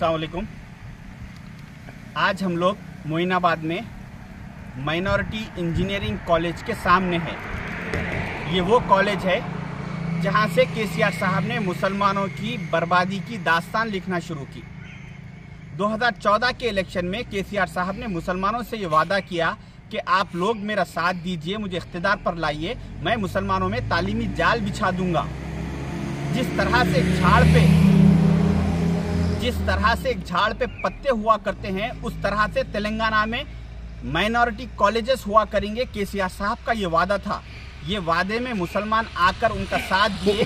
अस्सलाम वालेकुम। आज हम लोग मोइनाबाद में माइनॉरिटी इंजीनियरिंग कॉलेज के सामने हैं। ये वो कॉलेज है जहां से केसीआर साहब ने मुसलमानों की बर्बादी की दास्तान लिखना शुरू की। 2014 के इलेक्शन में केसीआर साहब ने मुसलमानों से ये वादा किया कि आप लोग मेरा साथ दीजिए, मुझे इख्तिदार पर लाइए, मैं मुसलमानों में तालीमी जाल बिछा दूंगा। जिस तरह से एक झाड़ पे पत्ते हुआ करते हैं, उस तरह से तेलंगाना में माइनॉरिटी कॉलेजेस हुआ करेंगे। केसीआर साहब का ये वादा था। ये वादे में मुसलमान आकर उनका साथ दिए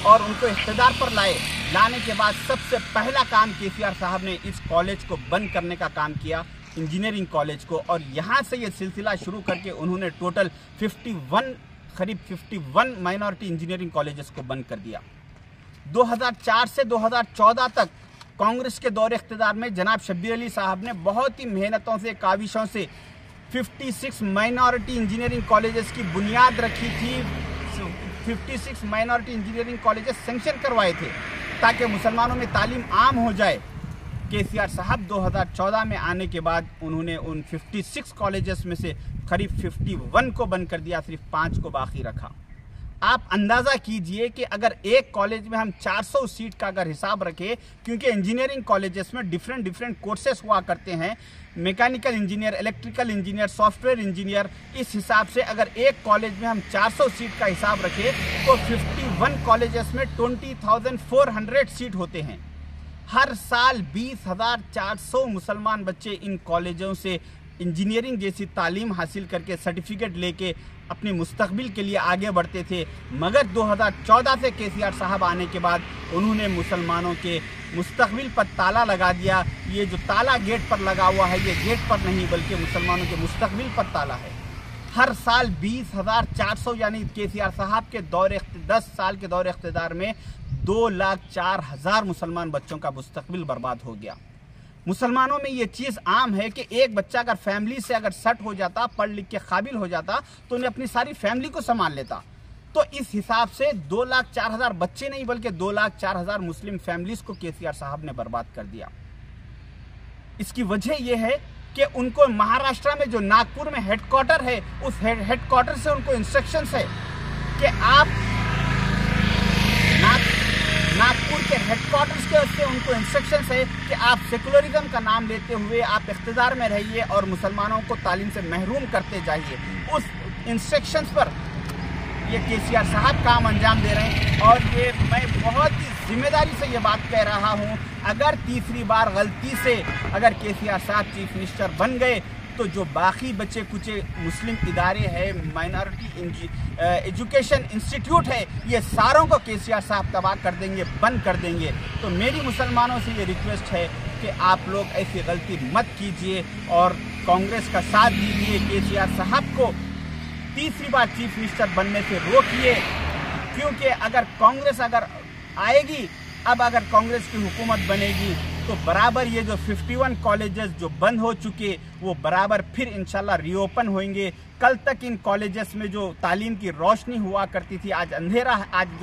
और उनको इख्तिदार पर लाने के बाद सबसे पहला काम केसीआर साहब ने इस कॉलेज को बंद करने का काम किया, इंजीनियरिंग कॉलेज को। और यहाँ से ये सिलसिला शुरू करके उन्होंने टोटल 51 माइनॉरिटी इंजीनियरिंग कॉलेजेस को बंद कर दिया। 2004 से 2014 तक कांग्रेस के दौरे इख्तिदार में जनाब शब्बीर अली साहब ने बहुत ही मेहनतों से, काविशों से 56 माइनॉरिटी इंजीनियरिंग कॉलेजेस की बुनियाद रखी थी। 56 माइनॉरिटी इंजीनियरिंग कॉलेजेस सैंक्शन करवाए थे ताकि मुसलमानों में तालीम आम हो जाए। केसीआर साहब 2014 में आने के बाद उन्होंने उन 56 कॉलेजेस में से करीब 51 को बंद कर दिया, सिर्फ 5 को बाकी रखा। आप अंदाज़ा कीजिए कि अगर एक कॉलेज में हम 400 सीट का अगर हिसाब रखें, क्योंकि इंजीनियरिंग कॉलेजेस में डिफरेंट कोर्सेस हुआ करते हैं, mechanical engineer, electrical engineer, software engineer, इस हिसाब से अगर एक कॉलेज में हम 400 सीट का हिसाब रखें तो 51 कॉलेजेस में 20,400 सीट होते हैं। हर साल 20,400 मुसलमान बच्चे इन कॉलेजों से इंजीनियरिंग जैसी तालीम हासिल करके सर्टिफिकेट लेके अपने मुस्तकबिल के लिए आगे बढ़ते थे। मगर 2014 से केसीआर साहब आने के बाद उन्होंने मुसलमानों के मुस्तकबिल पर ताला लगा दिया। ये जो ताला गेट पर लगा हुआ है, ये गेट पर नहीं बल्कि मुसलमानों के मुस्तकबिल पर ताला है। हर साल 20,400 यानी केसीआर साहब के 10 साल के दौरे इख्तिदार में 2,04,000 मुसलमान बच्चों का मुस्तकबिल बर्बाद हो गया। मुसलमानों में ये चीज़ आम है कि एक बच्चा अगर फैमिली से अगर सेट हो जाता, पढ़ लिख के काबिल हो जाता, तो उन्हें अपनी सारी फैमिली को संभाल लेता। तो इस हिसाब से 2,04,000 बच्चे नहीं बल्कि 2,04,000 मुस्लिम फैमिलीज को केसीआर साहब ने बर्बाद कर दिया। इसकी वजह यह है कि उनको महाराष्ट्र में जो नागपुर में हेडक्वार्टर है, उस हेडक्वार्टर से उनको इंस्ट्रक्शंस है कि आप नागपुर के हेडक्वार्टर्स के से उनको इंस्ट्रक्शंस है कि आप सेकुलरिज्म का नाम लेते हुए आप इख्तिदार में रहिए और मुसलमानों को तालीम से महरूम करते जाइए। उस इंस्ट्रक्शंस पर ये केसीआर साहब काम अंजाम दे रहे हैं। और ये मैं बहुत ही जिम्मेदारी से ये बात कह रहा हूँ, अगर तीसरी बार गलती से अगर केसीआर साहब चीफ मिनिस्टर बन गए तो जो बाकी बचे कुचे मुस्लिम इदारे हैं, माइनॉरिटी एजुकेशन इंस्टीट्यूट है, ये सारों को केसीआर साहब तबाह कर देंगे, बंद कर देंगे। तो मेरी मुसलमानों से ये रिक्वेस्ट है कि आप लोग ऐसी गलती मत कीजिए और कांग्रेस का साथ दीजिए। केसीआर साहब को तीसरी बार चीफ मिनिस्टर बनने से रोकिए, क्योंकि अगर कांग्रेस आएगी, अब अगर कांग्रेस की हुकूमत बनेगी तो बराबर ये जो 51 कॉलेजेस जो बंद हो चुके वो बराबर फिर इंशाल्लाह रीओपन होंगे। कल तक इन कॉलेजेस में जो तालीम की रोशनी हुआ करती थी, आज जो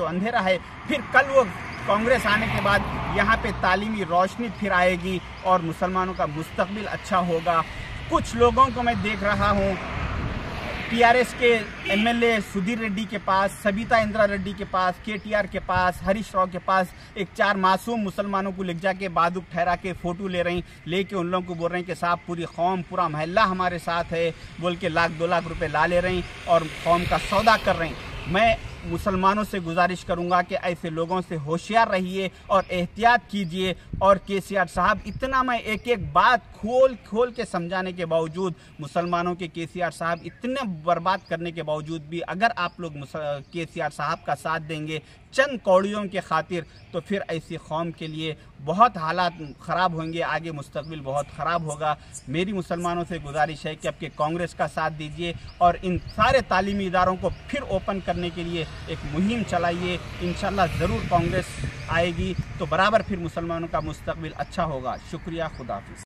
अंधेरा है, फिर कल वो कांग्रेस आने के बाद यहाँ पे तालीमी रोशनी फिर आएगी और मुसलमानों का मुस्तकबिल अच्छा होगा। कुछ लोगों को मैं देख रहा हूँ टीआरएस के एमएलए सुधीर रेड्डी के पास, सबिता इंद्रा रेड्डी के पास, केटीआर के पास, हरीश राव के पास एक 4 मासूम मुसलमानों को ले जाके बादुक ठहरा के फ़ोटो लेके उन लोगों को बोल रहे हैं कि साहब पूरी कौम, पूरा महल्ला हमारे साथ है, बोल के 1,00,000 2 लाख रुपए ला ले रहे हैं और कौम का सौदा कर रहे हैं। मैं मुसलमानों से गुजारिश करूंगा कि ऐसे लोगों से होशियार रहिए और एहतियात कीजिए। और केसीआर साहब, इतना मैं एक बात खोल के समझाने के बावजूद, मुसलमानों के केसीआर साहब इतने बर्बाद करने के बावजूद भी अगर आप लोग केसीआर साहब का साथ देंगे चंद कौड़ियों के खातिर, तो फिर ऐसी कौम के लिए बहुत हालात ख़राब होंगे, आगे मुस्तकबिल बहुत ख़राब होगा। मेरी मुसलमानों से गुजारिश है कि आपके कांग्रेस का साथ दीजिए और इन सारे तालीमी इदारों को फिर ओपन करने के लिए एक मुहिम चलाइए। इंशाल्लाह ज़रूर कांग्रेस आएगी तो बराबर फिर मुसलमानों का मुस्तकबिल अच्छा होगा। शुक्रिया, खुदा हाफिज़।